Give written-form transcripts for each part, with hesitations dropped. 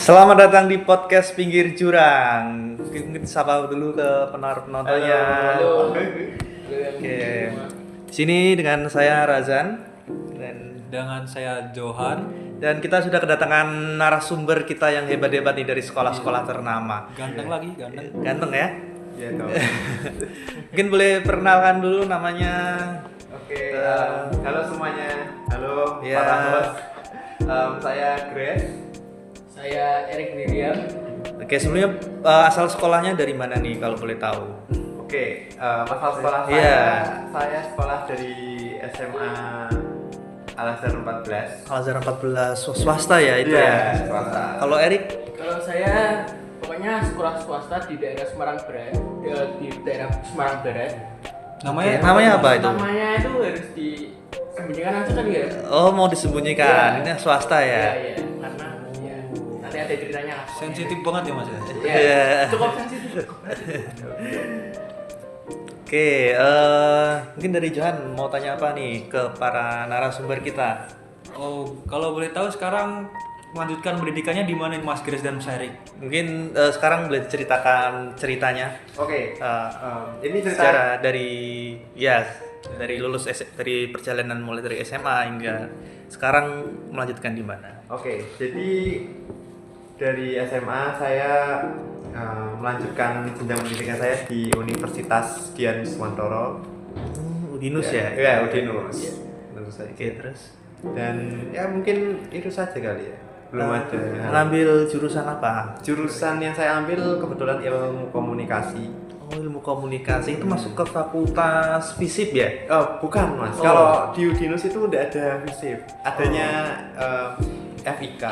Selamat datang di podcast Pinggir Jurang. Mungkin sapa dulu ke penontonnya. Halo. Oke. Di sini dengan saya Razan dan Dengan saya Johan. kita sudah kedatangan narasumber kita yang hebat-hebat nih dari sekolah-sekolah ternama. Ganteng lagi, ganteng. Ganteng ya? Ya toh. Mungkin boleh perkenalkan dulu namanya. Oke, halo semuanya. Halo Ya. para host. Saya Grace. Saya Erik Miriam. Oke, sebelumnya asal sekolahnya dari mana nih kalau boleh tahu? Oke, masalah sekolah Iya. saya sekolah dari SMA Al-Azhar 14. Al-Azhar 14 swasta ya itu Iya, ya. swasta. Kalau Erik? Kalau saya pokoknya sekolah swasta di daerah Semarang Barat, di daerah Semarang Barat. Namanya apa itu? Namanya itu harus disembunyikan aja kan ya? Oh, mau disembunyikan. Iya. Ini swasta ya. Iya, karena ya, nanti ada ceritanya lah. Sensitif banget ya Mas ya. Iya, Iya. cukup sensitif. Oke, mungkin dari Johan mau tanya apa nih ke para narasumber kita? Oh, kalau boleh tahu sekarang melanjutkan pendidikannya di mana nih, Mas Grace dan Mas Erik? Mungkin sekarang boleh ceritakan ceritanya. Oke, Eh, ini cerita secara dari dari lulus dari perjalanan mulai dari SMA hingga sekarang melanjutkan di mana? Oke, jadi dari SMA saya melanjutkan jenjang pendidikan saya di Universitas Dian Swantoro. Udinus ya? Iya, Udinus. Tentu saja. Oke, terus Dan ya mungkin itu saja kali ya. Belum ada. mengambil jurusan apa? Jurusan yang saya ambil kebetulan ilmu komunikasi. Oh, ilmu komunikasi itu masuk ke fakultas FISIP ya? Oh, bukan Mas. Oh. Kalau di Udinus itu udah ada FISIP. Adanya FIK.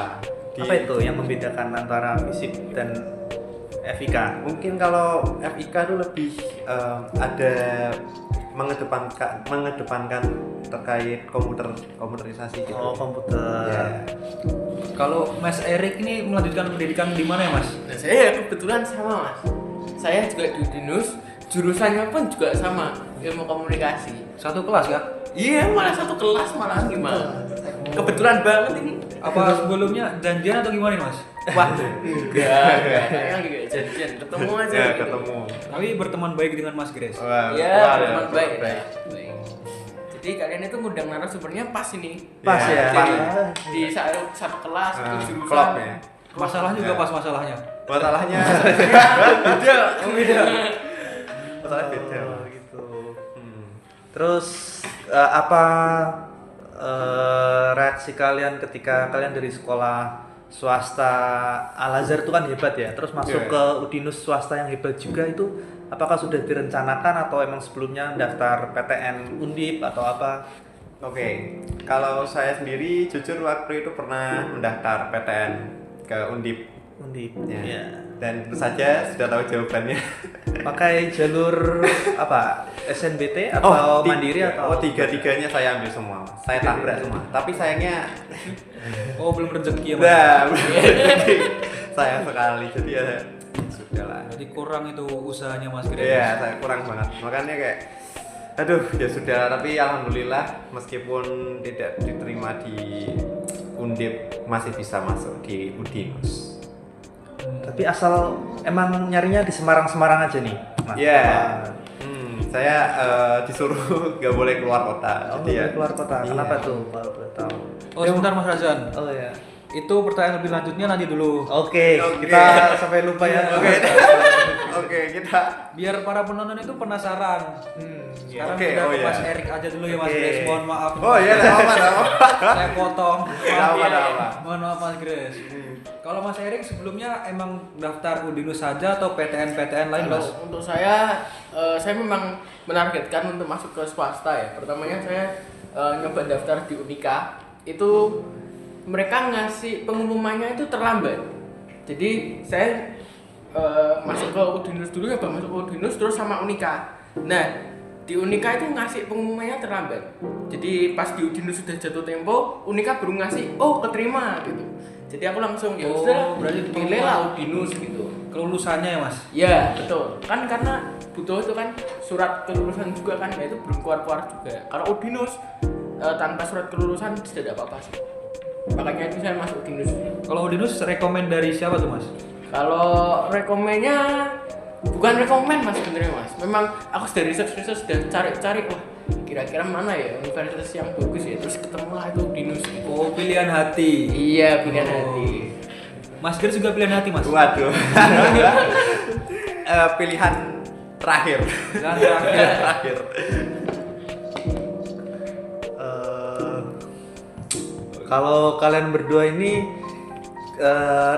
Apa itu yang membedakan antara FISIP dan FIK? Mungkin kalau FIK itu lebih ada mengedepankan terkait komputerisasi gitu. Oh, komputer. Ya. Kalau Mas Erik ini melanjutkan pendidikan di mana ya Mas? Nah, saya kebetulan sama Mas. Saya juga di Udinus, jurusannya pun juga sama, ilmu komunikasi. Satu kelas kah? Iya, malah satu kelas malah gimana? Kebetulan banget ini. Apa sebelumnya janjian atau gimana nih Mas? Wah, enggak. Kayaknya enggak janjian, ketemu aja. Ya, gitu. ketemu. Tapi berteman baik dengan Mas Grace. Wah, Iya, wah, teman ya, baik. Baik. Jadi kalian itu ngundang narasumbernya pas ini. Pas ya. Jadi di satu kelas itu jurusan. klub ya. Masalah juga Ya. pas masalahnya. Masalahnya Beda. masalah beda. Oh, gitu. Hmm. Terus apa reaksi kalian ketika kalian dari sekolah swasta Al-Azhar itu kan hebat ya, terus masuk Iya. ke Udinus swasta yang hebat juga itu, apakah sudah direncanakan atau emang sebelumnya daftar PTN Undip atau apa? Oke, kalau saya sendiri jujur waktu itu pernah mendaftar PTN ke Undip. Undip. Ya. Ya. Dan tentu saja sudah tahu jawabannya. Pakai jalur apa? SNBT atau mandiri atau? tiga-tiganya saya ambil semua. Saya tabrak semua. Tapi sayangnya Oh, belum rezeki ya Mas? nah, sayang sekali. Jadi ya sudahlah. Jadi kurang itu usahanya Mas Grace. Iya, saya kurang banget. Makanya kayak aduh, ya sudah, tapi alhamdulillah meskipun tidak diterima di Undip masih bisa masuk di Udinus. Tapi asal emang nyarinya di Semarang aja nih, Mas? Iya. Apa? Saya disuruh nggak boleh keluar kota. Oh, Jadi ya keluar kota. iya. Kenapa tuh? Kalau boleh tahu. Oh, sebentar Mas Razan. Oh ya. Itu pertanyaan lebih lanjutnya nanti dulu. Oke, Oke. kita sampai lupa ya. Oke. Oke, kita Biar para penonton itu penasaran. Sekarang Oke, kita oh ke iya. Mas Erik aja dulu ya Mas Oke. Grace. Mohon maaf. Oh iya, nggak apa-apa, nggak apa-apa. Saya potong. Nggak apa, nggak apa. Mohon maaf Mas Grace. Kalau Mas Erik sebelumnya emang daftar Udinus saja atau PTN lain Mas? Untuk saya memang menargetkan untuk masuk ke swasta ya. Pertamanya saya nyoba daftar di Unika. Itu mereka ngasih pengumumannya itu terlambat. Jadi saya masuk ke Udinus dulu ya, masuk ke Udinus terus sama Unika. Nah, di Unika itu ngasih pengumumannya terlambat. Jadi pas di Udinus sudah jatuh tempo, Unika baru ngasih, oh keterima gitu. Jadi aku langsung ya Oh, sudah, berarti pilih lah Udinus gitu. Kelulusannya ya Mas? Ya betul, kan karena butuh itu kan surat kelulusan juga kan, ya itu belum keluar juga. Kalau Udinus tanpa surat kelulusan tidak ada apa-apa sih. makanya itu saya masuk Udinus. Kalau Udinus rekomen dari siapa tuh Mas? Kalau rekomennya bukan rekomen Mas sebenarnya Mas. Memang aku sudah riset sudah cari-cari wah kira-kira mana ya universitas yang bagus ya, terus ketemulah itu Udinus. Oh, pilihan hati. Iya, pilihan Oh. hati. Mas Grace juga pilihan hati Mas? Waduh. Pilihan terakhir. Pilihan terakhir. Terakhir. Kalau kalian berdua ini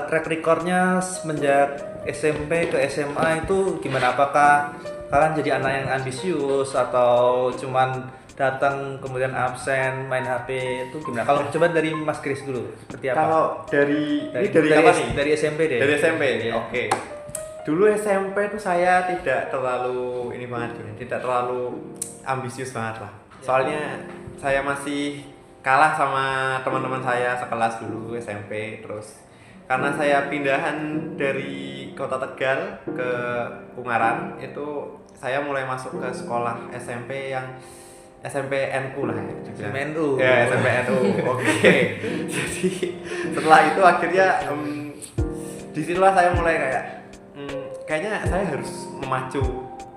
track recordnya semenjak SMP ke SMA itu gimana? Apakah kalian jadi anak yang ambisius atau cuman datang kemudian absen main HP itu gimana? Kalau coba dari Mas Chris dulu seperti apa? Kalau dari kapan nih? Dari SMP deh. Dari SMP. Iya. Oke. Dulu SMP tuh saya tidak terlalu ini banget ya, tidak terlalu ambisius banget lah. Soalnya saya masih kalah sama teman-teman saya sekelas dulu SMP, terus karena saya pindahan dari Kota Tegal ke Ungaran, itu saya mulai masuk ke sekolah SMP yang SMP NU lah ya. SMP NU. Ya, SMP NU. Oke. Jadi setelah itu akhirnya disitulah saya mulai kayak kayaknya saya harus memacu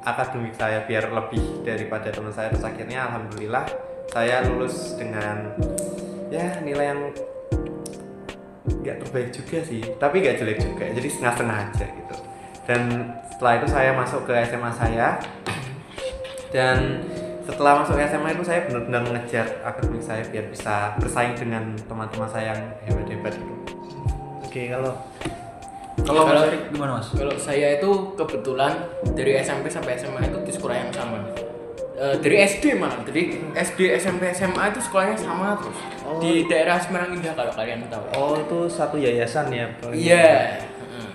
akademik saya biar lebih daripada teman saya. Terus akhirnya alhamdulillah saya lulus dengan ya nilai yang nggak terbaik juga sih, tapi nggak jelek juga, jadi setengah-setengah aja gitu. Dan setelah itu saya masuk ke SMA saya, dan setelah masuk SMA itu saya benar-benar mengejar akademik saya biar bisa bersaing dengan teman-teman saya yang hebat-hebat itu. Oke, kalau Mas Erik gimana Mas? Kalau saya itu kebetulan dari SMP sampai SMA itu di sekolah yang sama. Dari SD malah, dari SD, SMP, SMA itu sekolahnya sama terus. Oh. Di daerah Semarang Indah kalau kalian tahu. oh itu satu yayasan ya? Iya.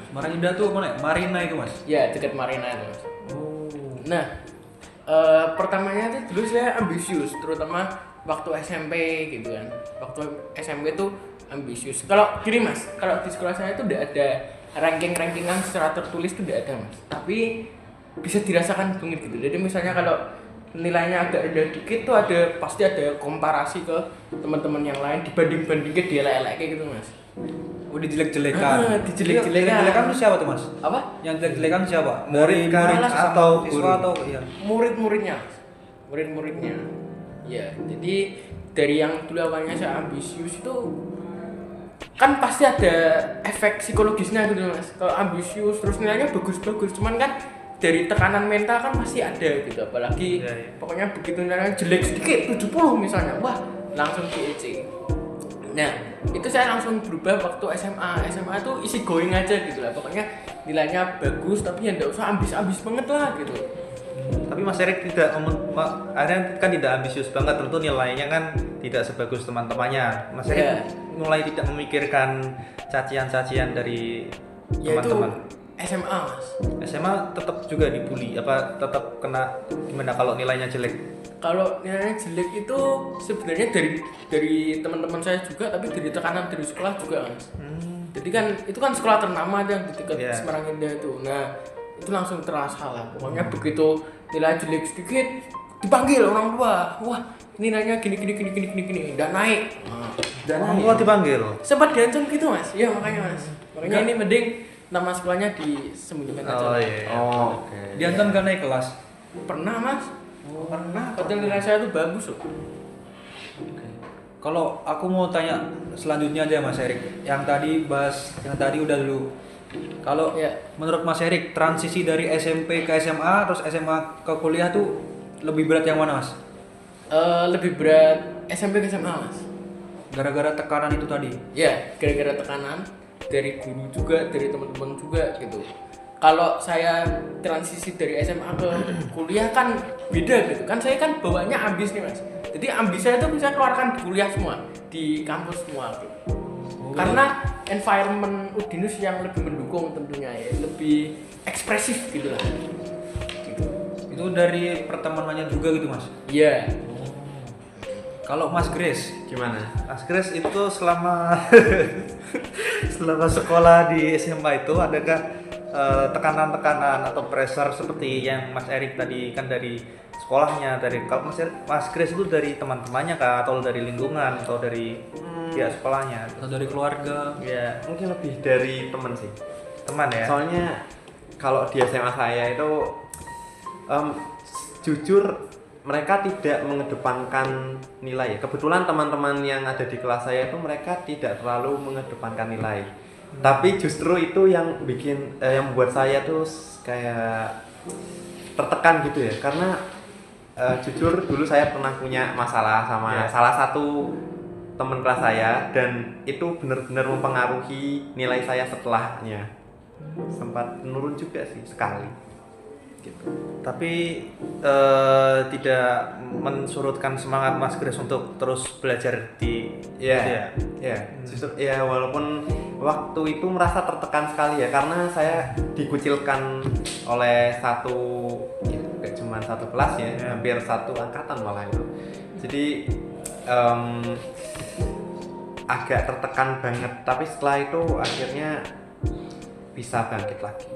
Marang Indah tuh mana? Marina itu Mas. Ya dekat Marina itu. Mas. Oh. Nah, pertamanya itu dulu saya ambisius, terutama waktu SMP gitu kan. Waktu SMP itu ambisius. Kalau gini Mas, kalau di sekolah saya itu tidak ada rankingan secara tertulis itu tidak ada Mas. Tapi bisa dirasakan banget gitu. Jadi misalnya kalau nilainya agak rendah dikit tuh pasti ada komparasi ke teman-teman yang lain dibanding-bandingin dia elek-elek gitu Mas. Oh, dijelek-jelekan. Dijelek-jelekan. Dijelek-jelekan itu siapa tuh Mas? Apa? Yang jelek-jelekan siapa? Murid kah? murid Atau siswa guru? atau iya. Murid-muridnya. Ya, jadi dari yang dulu awalnya saya ambisius itu kan pasti ada efek psikologisnya gitu Mas. Kalau ambisius terus nilainya bagus-bagus, cuman kan dari tekanan mental kan masih ada gitu, apalagi Iya, iya. pokoknya begitu nilainya jelek sedikit 70 misalnya, wah langsung DEC. Nah itu saya langsung berubah waktu SMA itu isi going aja gitu lah, pokoknya nilainya bagus tapi ya nggak usah ambis banget lah gitu. Tapi Mas Erik tidak akhirnya kan tidak ambisius banget, tentu nilainya kan tidak sebagus teman-temannya. Mas Erik Iya. mulai tidak memikirkan cacian-cacian dari Ya itu teman-teman. SMA Mas. SMA tetap juga dibully, apa tetap kena gimana kalau nilainya jelek? Kalau nilainya jelek itu sebenarnya dari teman-teman saya juga, tapi dari tekanan dari sekolah juga Mas. Jadi kan itu kan sekolah ternama yang di dekat Iya. Semarang Indah itu. Nah itu langsung terasa lah. Pokoknya begitu nilai jelek sedikit dipanggil orang tua. Wah nilainya gini, nggak naik. Nggak Orang naik. tua dipanggil. Sempat diancam gitu Mas. Ya makanya Mas. Makanya ini mending nama sekolahnya disembunyikan aja. Oh iya. Oh, oke. Diancam gak naik kelas. Pernah Mas. Oh, pernah. Padahal nilai saya itu bagus loh. Kalau aku mau tanya selanjutnya aja Mas Erik. Yang tadi udah dulu. Kalau Ya. menurut Mas Erik transisi dari SMP ke SMA terus SMA ke kuliah tuh lebih berat yang mana Mas? Lebih berat SMP ke SMA Mas. Gara-gara tekanan itu tadi. Ya, gara-gara tekanan dari guru juga, dari teman-teman juga gitu. Kalau saya transisi dari SMA ke kuliah kan beda gitu. Kan saya kan bawanya ambis nih Mas. Jadi ambis saya itu bisa keluarkan di kuliah semua, di kampus semua gitu. Karena environment Udinus yang lebih mendukung tentunya ya, lebih ekspresif gitu lah. Gitu. Itu dari pertemanannya juga gitu Mas. Iya. Kalau Mas Grace, Gimana? Mas Chris itu selama selama sekolah di SMA itu adakah tekanan-tekanan atau pressure seperti yang Mas Erik tadi kan dari sekolahnya, dari kalau Mas Chris itu dari teman-temannya kah, atau dari lingkungan, atau dari pihak sekolahnya, Atau dari keluarga? ya Mungkin lebih dari teman sih. teman ya. Soalnya kalau di SMA saya itu jujur mereka tidak mengedepankan nilai. Kebetulan teman-teman yang ada di kelas saya itu mereka tidak terlalu mengedepankan nilai. Tapi justru itu yang bikin yang membuat saya tuh kayak tertekan gitu ya. Karena jujur dulu saya pernah punya masalah sama salah satu teman kelas saya, dan itu benar-benar mempengaruhi nilai saya setelahnya. Sempat menurun juga sih sekali gitu. Tapi tidak mensurutkan semangat Mas Chris untuk terus belajar di Justru ya, walaupun waktu itu merasa tertekan sekali ya, karena saya dikucilkan oleh gak cuma satu kelas ya, hampir satu angkatan malah itu. Jadi agak tertekan banget, tapi setelah itu akhirnya bisa bangkit lagi.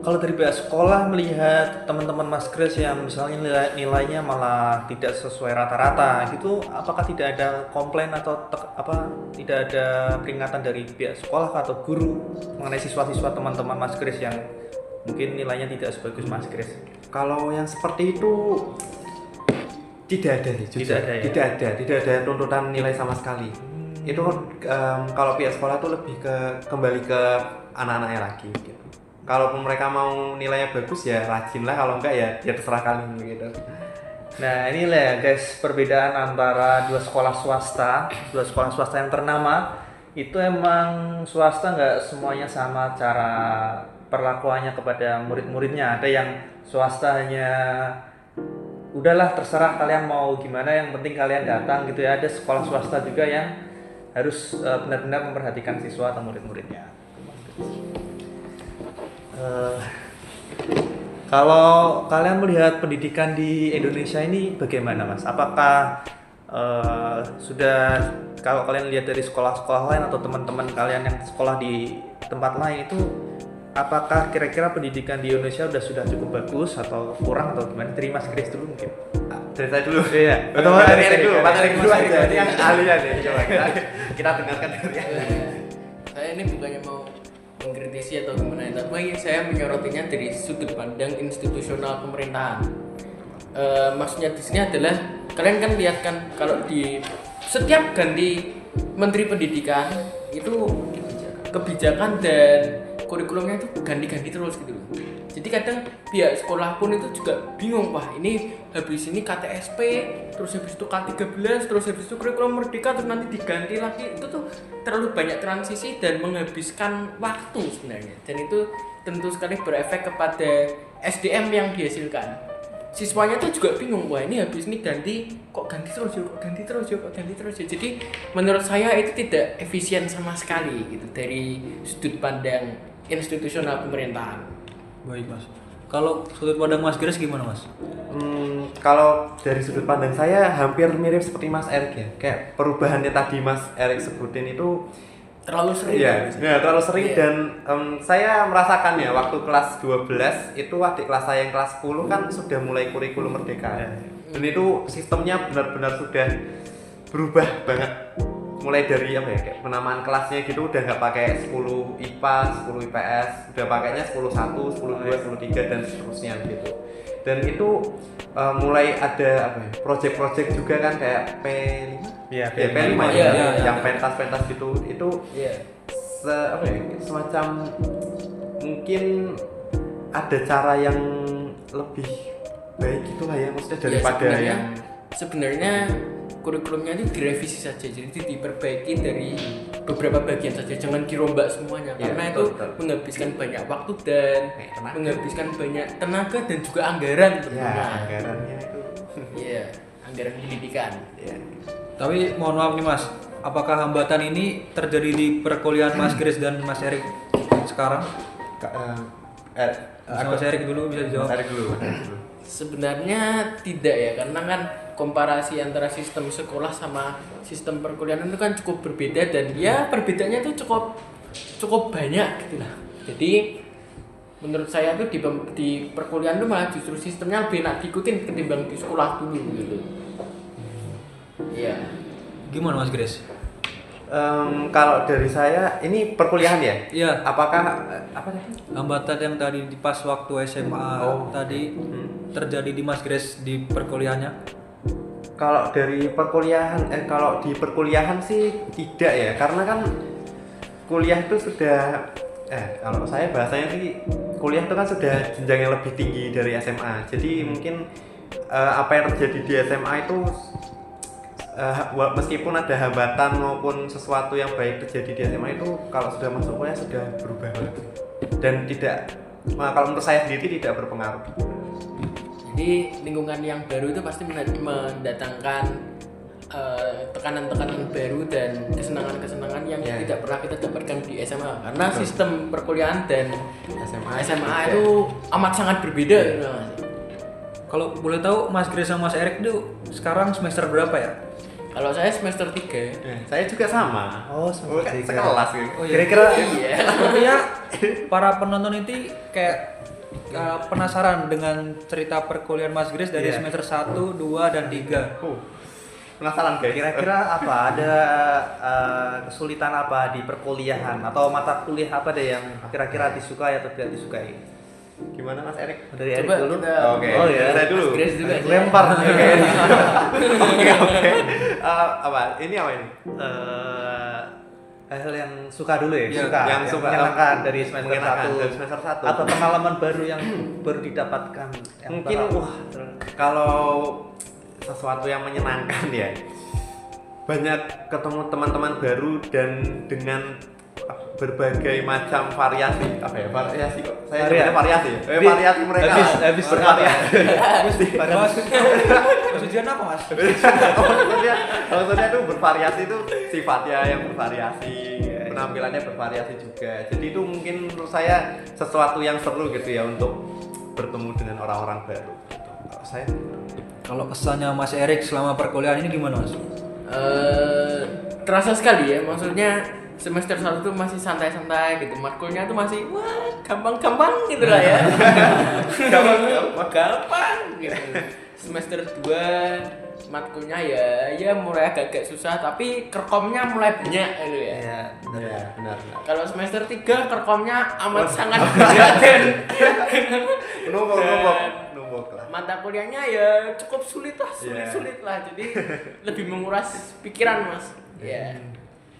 Kalau dari pihak sekolah melihat teman-teman Mas Chris yang misalnya nilainya malah tidak sesuai rata-rata gitu, apakah tidak ada komplain atau tidak ada peringatan dari pihak sekolah atau guru mengenai siswa-siswa teman-teman Mas Chris yang mungkin nilainya tidak sebagus Mas Chris? Kalau yang seperti itu tidak ada sih, jujur. Tidak ada tuntutan nilai sama sekali. Itu kalau pihak sekolah tuh lebih kembali ke anak-anaknya lagi gitu. Kalaupun mereka mau nilainya bagus ya rajin lah, kalau enggak ya terserah kalian gitu. Nah inilah ya guys perbedaan antara dua sekolah swasta yang ternama. Itu emang swasta nggak semuanya sama cara perlakuannya kepada murid-muridnya. Ada yang swasta hanya udahlah terserah kalian mau gimana, yang penting kalian datang gitu ya. Ada sekolah swasta juga yang harus benar-benar memperhatikan siswa atau murid-muridnya. Kalau kalian melihat pendidikan di Indonesia ini bagaimana Mas? Apakah sudah, kalau kalian lihat dari sekolah-sekolah lain atau teman-teman kalian yang sekolah di tempat lain itu, apakah kira-kira pendidikan di Indonesia sudah cukup bagus atau kurang atau gimana? Dari Mas Chris dulu mungkin. Dari saya dulu. Iya. Atau dari Erik dulu. Mas Erik dulu aja. Ini yang ahlinya deh. Coba kita dengarkan dari Erik. Saya ini bukannya mau mengkritisi atau gimana, tapi saya menyorotinya dari sudut pandang institusional pemerintahan. Maksudnya di sini adalah kalian kan lihat kan kalau di setiap ganti menteri pendidikan itu kebijakan dan kurikulumnya itu ganti-ganti terus gitu. Jadi kadang pihak sekolah pun itu juga bingung, wah ini habis ini KTSP, terus habis itu K13, terus habis itu kurikulum merdeka, terus nanti diganti lagi. Itu tuh terlalu banyak transisi dan menghabiskan waktu sebenarnya. Dan itu tentu sekali berefek kepada SDM yang dihasilkan. Siswanya tuh juga bingung, wah ini habis ini ganti, kok ganti terus ya. Jadi menurut saya itu tidak efisien sama sekali gitu dari sudut pandang institusional pemerintahan. Baik Mas. Kalau sudut pandang Mas Chris gimana Mas? Kalau dari sudut pandang saya hampir mirip seperti Mas Erik ya. Kayak perubahannya tadi Mas Erik sebutin itu Terlalu sering. Iya, terlalu sering. Dan saya merasakan ya waktu kelas 12 itu adik kelas saya yang kelas 10 kan sudah mulai kurikulum merdeka. Dan itu sistemnya benar-benar sudah berubah banget. Mulai dari kayak penamaan kelasnya gitu udah nggak pakai 10 IPA, 10 IPS, udah pakainya 10 1, 10 2, 10 3 dan seterusnya gitu. Dan itu mulai ada project-project juga kan kayak P5 yang pentas gitu. Itu semacam mungkin ada cara yang lebih baik gitulah ya, maksudnya daripada sebenarnya kurikulumnya itu direvisi saja, jadi diperbaiki dari beberapa bagian saja, jangan dirombak semuanya karena itu menghabiskan banyak waktu dan menghabiskan banyak tenaga dan juga anggaran tentunya. Anggarannya itu. Anggaran pendidikan. Tapi mohon maaf nih Mas, apakah hambatan ini terjadi di perkuliahan Mas Chris dan Mas Erik sekarang? Mas Erik dulu bisa dijawab. Mas Erik dulu. Sebenarnya tidak ya, karena kan komparasi antara sistem sekolah sama sistem perkuliahan itu kan cukup berbeda dan ya perbedaannya itu cukup banyak gitu lah. Jadi menurut saya tuh di perkuliahan tuh malah justru sistemnya lebih enak diikutin ketimbang di sekolah dulu gitu. Iya. Gimana Mas Grace? Kalau dari saya ini perkuliahan ya? Iya. Apakah apa tadi? Hambatan yang tadi di pas waktu SMA tadi terjadi di Mas Grace di perkuliahannya? Kalau dari perkuliahan, kalau di perkuliahan sih tidak ya, karena kan kuliah itu sudah, kalau saya bahasanya sih kuliah itu kan sudah jenjang yang lebih tinggi dari SMA. Jadi mungkin apa yang terjadi di SMA itu meskipun ada hambatan maupun sesuatu yang baik terjadi di SMA itu, kalau sudah masuk kuliah sudah berubah banget dan tidak, kalau menurut saya sendiri tidak berpengaruh. Jadi lingkungan yang baru itu pasti mendatangkan tekanan-tekanan baru dan kesenangan-kesenangan yang tidak pernah kita dapatkan di SMA, karena sistem perkuliahan dan SMA itu amat sangat berbeda gitu, Mas. Kalau boleh tahu Mas Grace sama Mas Erik itu sekarang semester berapa ya? Kalau saya semester 3. Saya juga sama. Oh, semester 3. Sekelas gitu. Oh, iya. Kira-kira Sepertinya para penonton ini kayak penasaran dengan cerita perkuliahan Mas Grace dari semester 1, 2, dan 3. Penasaran guys? kira-kira apa ada kesulitan apa di perkuliahan atau mata kuliah apa deh yang kira-kira disukai atau tidak disukai? Gimana Mas Erik? Dari Erik Coba dulu. kita Oke. Oh ya. Saya dulu. Mas Grace juga. Lempar. Oke. Apa? Ini apa ini? Hal yang suka dulu ya, Ya, suka, yang suka. menyenangkan dari semester Menyenangkan 1 dari semester 1. atau pengalaman baru yang baru didapatkan yang Mungkin kalau sesuatu yang menyenangkan ya, banyak ketemu teman-teman baru dan dengan berbagai macam variasi, apa ya, variasi kok saya Variasi. nyebutnya variasi ya, variasi mereka habis bervariasi. Mas ujian apa Mas? maksudnya tuh bervariasi itu sifatnya yang bervariasi, penampilannya bervariasi juga, jadi itu mungkin menurut saya sesuatu yang seru gitu ya untuk bertemu dengan orang-orang baru gitu. Kalau saya Kalau kesannya Mas Erik selama perkuliahan ini gimana Mas? Terasa sekali ya, maksudnya semester 1 tuh masih santai-santai gitu, matkulnya tuh masih wah gampang-gampang gitu lah ya. gampang gitu. Semester 2 matkulnya ya mulai agak-agak susah, tapi kerkomnya mulai banyak gitu ya. ya, ya benar. Kalau semester 3 kerkomnya amat sangat banyak dan numpuk lah. mata kuliahnya ya cukup sulit lah, jadi lebih menguras pikiran Mas. Ya.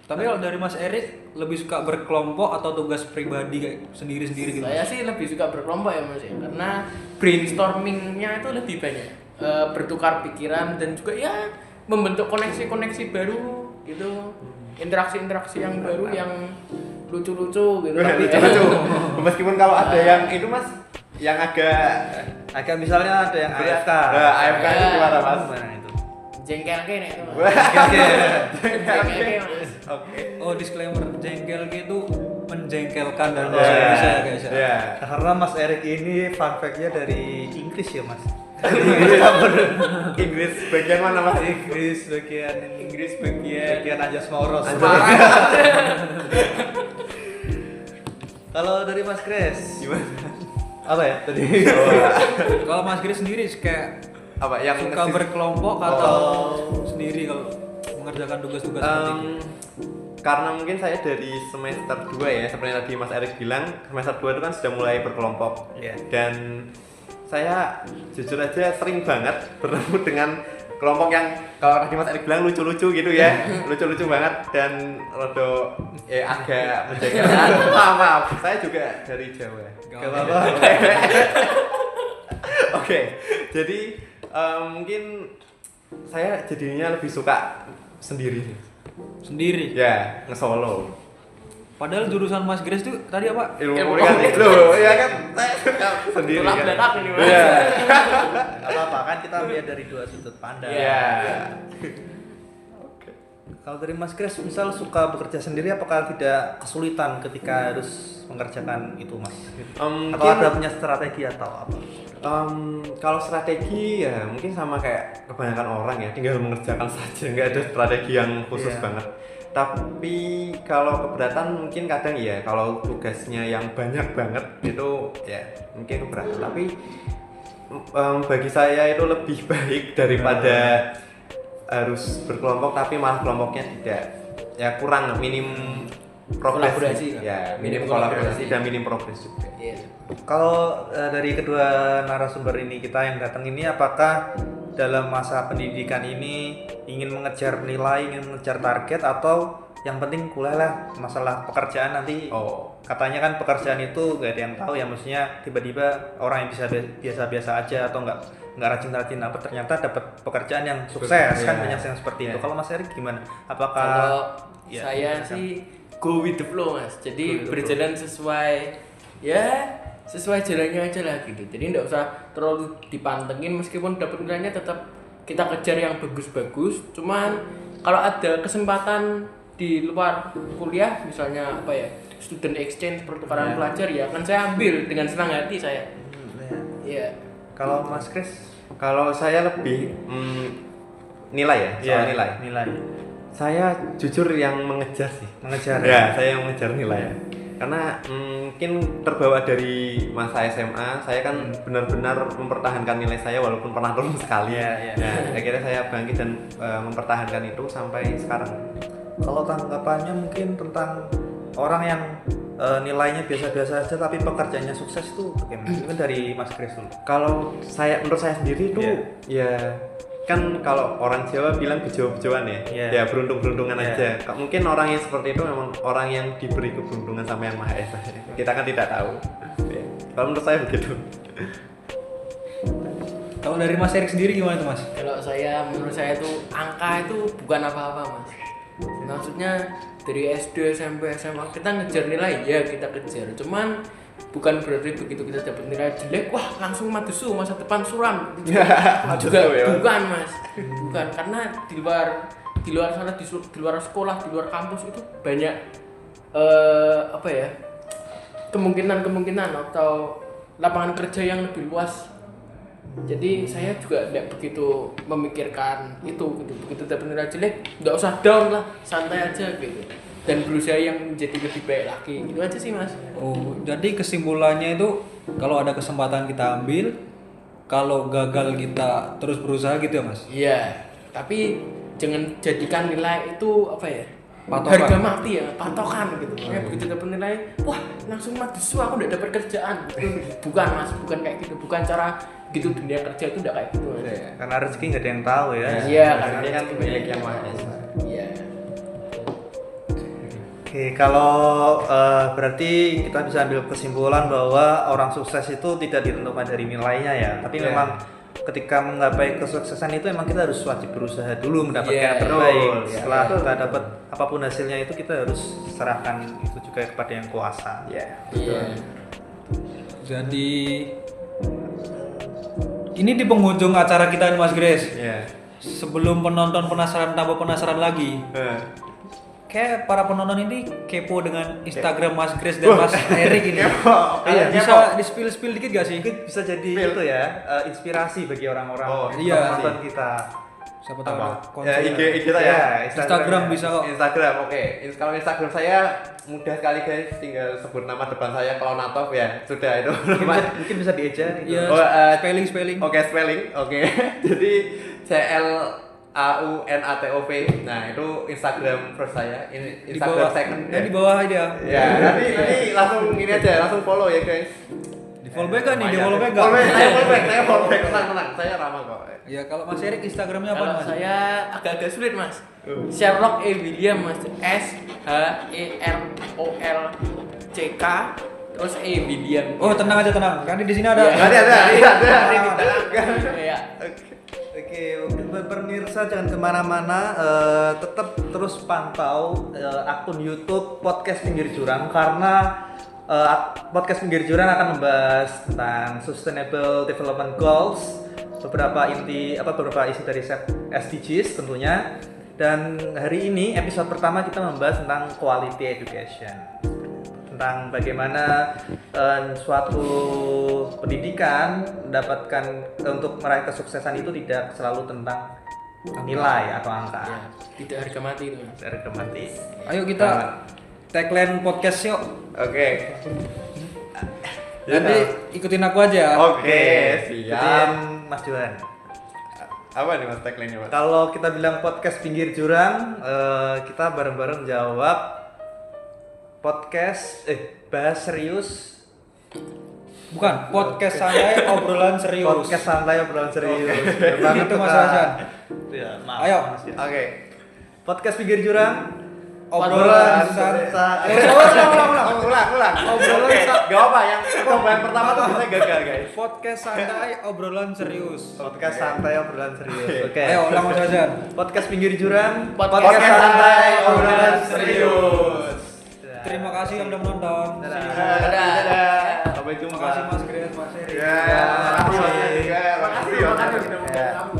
Tapi kalau dari Mas Erik lebih suka berkelompok atau tugas pribadi kayak sendiri-sendiri gitu? Saya sih lebih suka berkelompok ya Mas ya, karena brainstormingnya itu lebih banyak, bertukar pikiran dan juga ya membentuk koneksi-koneksi baru gitu, interaksi-interaksi yang baru yang lucu-lucu gitu. Lucu-lucu. Meskipun kalau ada yang itu Mas, yang agak misalnya ada yang AFK. AFK itu gimana Mas? Gimana itu? Jengkel kayak itu Mas. Oke. Jengkel Mas. Oke. Oh, disclaimer, jengkel gitu menjengkelkan dan Ya. bahasa Indonesia ya guys ya. Ya. Karena Mas Erik ini fun fact-nya dari Inggris ya Mas. Inggris bagian mana Mas? Inggris bagian Anjas Mauros. Kalau dari Mas Grace Gimana? apa ya tadi? Kalau Mas Grace sendiri kayak Apa yang suka berkelompok atau sendiri kalau mengerjakan tugas-tugas seperti itu? Karena mungkin saya dari semester 2 ya, seperti yang tadi Mas Erik bilang, semester 2 itu kan sudah mulai berkelompok. Iya. Dan saya jujur aja sering banget bertemu dengan kelompok yang kalau tadi Mas Erik bilang lucu-lucu gitu ya, lucu-lucu banget dan rodo agak menjengkelkan. Maaf, saya juga dari Jawa. Gak apa-apa. Oke, jadi mungkin saya jadinya lebih suka sendiri. Sendiri. Ya, nge-solo. Padahal jurusan Mas Grace tuh tadi apa? Ilmu Ilmu komunikasi. Loh, ya kan saya suka sendiri Tulang kan. belakang ini Mas. Iya. Apa-apa kan kita lihat dari dua sudut pandang. Iya. Kalau dari Mas Grace misal suka bekerja sendiri apakah tidak kesulitan ketika harus mengerjakan itu Mas? Atau Mungkin ada punya strategi atau apa? kalau strategi ya mungkin sama kayak kebanyakan orang ya, tinggal mengerjakan saja, nggak ada strategi yang khusus Iya. banget. Tapi kalau keberatan mungkin kadang ya, kalau tugasnya yang banyak banget itu ya mungkin keberatan. Tapi bagi saya itu lebih baik daripada harus berkelompok tapi malah kelompoknya tidak, ya kurang, minim progres. Kolaborasi, Ya, minim minim kolaborasi kolaborasi. dan minim progres juga. Iya. Kalau dari kedua narasumber ini kita yang datang ini, apakah dalam masa pendidikan ini ingin mengejar nilai, ingin mengejar target, atau yang penting kuliah lah, masalah pekerjaan nanti? Oh, Katanya kan pekerjaan itu gak ada yang tahu ya, maksudnya tiba-tiba orang yang bisa biasa-biasa aja atau nggak rajin-rajin apa ternyata dapat pekerjaan yang sukses kan, Iya. banyak yang seperti itu. Iya. Kalau Mas Erik gimana? Apakah Kalau ya, saya silakan. sih go with the flow Mas. Go Jadi with the berjalan sesuai jalannya aja lah gitu. Jadi nggak usah terlalu dipantengin, meskipun dapat nilainya tetap kita kejar yang bagus-bagus. Cuman kalau ada kesempatan di luar kuliah, misalnya apa ya, student exchange, pertukaran pelajar, ya akan saya ambil dengan senang hati saya. Iya. Kalau Mas Kris? kalau saya lebih nilai ya, soal nilai. Saya jujur yang mengejar sih. Mengejar. Ya, saya yang mengejar nilai ya. Karena mungkin terbawa dari masa SMA, saya kan benar-benar mempertahankan nilai saya walaupun pernah turun sekali. Iya. Nah, akhirnya saya bangkit dan mempertahankan itu sampai sekarang. Kalau tanggapannya mungkin tentang orang yang nilainya biasa-biasa aja tapi pekerjaannya sukses itu bagaimana? Mungkin dari Mas Kris dulu. Kalau menurut saya sendiri itu ya kan kalau orang Jawa bilang bejo-bejoan ya, Iya. ya beruntung-beruntungan Iya. aja. Mungkin orang yang seperti itu memang orang yang diberi keberuntungan sama Yang Maha Esa. Kita kan tidak tahu. Ya. Kalau menurut saya begitu. Kalau dari Mas Erik sendiri gimana tuh Mas? Kalau menurut saya tuh angka itu bukan apa-apa Mas. Maksudnya dari SD, SMP, SMA kita ngejar nilai, ya kita kejar. Cuman bukan berarti begitu kita dapat nilai jelek, wah langsung madesu, masa depan suram. Juga bukan Mas. Bukan, karena di luar sana, di luar sekolah, di luar kampus itu banyak apa ya, kemungkinan atau lapangan kerja yang lebih luas. Jadi saya juga tidak begitu memikirkan itu gitu. Begitu dapat nilai jelek, nggak usah down lah, santai aja gitu. Dan berusaha yang menjadi lebih baik lagi. Itu aja sih Mas. Oh, jadi kesimpulannya itu kalau ada kesempatan kita ambil, kalau gagal kita terus berusaha gitu ya Mas? Iya, tapi jangan jadikan nilai itu apa ya? Patokan. Harga mati ya, patokan gitu. Kayak begitu dapat nilai, wah langsung madesu, aku udah dapat kerjaan. Itu bukan Mas, bukan kayak gitu. Bukan cara gitu, dunia kerja itu udah kayak gitu Mas. Karena rezeki nggak ada yang tahu ya. Iya, karena ini kan milik Yang Maha Esa. Iya. Oke, kalau berarti kita bisa ambil kesimpulan bahwa orang sukses itu tidak ditentukan dari nilainya ya, tapi Iya. memang ketika menggapai kesuksesan itu memang kita harus wajib berusaha dulu mendapatkan Iya, yang terbaik. betul. Setelah Iya. kita dapat apapun hasilnya itu kita harus serahkan itu juga kepada yang kuasa. Ya. Iya. Jadi ini di penghujung acara kita nih Mas Grace. Ya. Sebelum penonton penasaran tambah penasaran lagi, kayak para penonton ini kepo dengan Instagram Mas Grace dan Mas Erik ini. Iya, Bisa di-spill dikit gak sih? Mungkin bisa jadi itu ya, inspirasi bagi orang-orang Oh, iya. penonton kita. Siapa tahu Apa? ada Ya, konser. IG kita ya. Instagram bisa kok. Instagram, oke. Kalau Instagram saya mudah sekali guys, tinggal sebut nama depan saya Klonatov ya. Sudah itu. Mungkin bisa dieja gitu. Iya, Oh, spelling. Oke, spelling. Oke. Jadi CLAUNATOV. Nah, itu Instagram first saya. Ini Di Instagram bawah. second. Ya, di bawah aja. Ya, nanti langsung ini aja, langsung follow ya guys. Di follow back kan nih, di follow back Follow back, enggak? saya follow back, tenang. Saya ramah kok. Ya kalau Mas Erik Instagramnya apa Kalau Mas? saya agak-agak sulit Mas. Sherlock E. William Mas. SHERLOCK terus E. William. Oh tenang aja tenang, kan di sini ada. Iya. Ada. Ya. Oke, pemirsa jangan kemana-mana, tetap terus pantau akun YouTube Podcast Pinggir Jurang karena Podcast Pinggir Jurang akan membahas tentang Sustainable Development Goals, beberapa isi dari SDGs tentunya. Dan hari ini episode pertama kita membahas tentang quality education, tentang bagaimana suatu pendidikan mendapatkan untuk meraih kesuksesan itu tidak selalu tentang nilai atau angka. Ya, tidak harga mati itu. Harga mati. Ayo kita tagline podcast yuk. Oke. Nanti ikutin aku aja. Oke, Ikutin siap. Mas Johan. Apa nih Mas tagline-nya, Mas? Kalau kita bilang podcast pinggir jurang, kita bareng-bareng jawab podcast bahas serius. Bukan, podcast santai obrolan serius. Podcast santai obrolan serius. Oke. Banget Itu tuh, Mas Kak. Hasan. Ya, maaf, Ayo. Mas ya. Oke. Podcast pinggir jurang, Obrolan santai. Ulang. Obrolan Oke, sa- gak apa yang coba yang pertama tuh bisa gagal, guys. Podcast santai obrolan serius. Podcast santai obrolan serius. Oke. Ayo ulang Mas Hasan. Podcast pinggir jurang, Podcast santai obrolan serius. Terima kasih yang udah menonton. Dadah. Sampai Terima jumpa. kasih Mas Grace, Mas Eri. Ya, makasih. Makasih. Makasih udah Ya. kamu.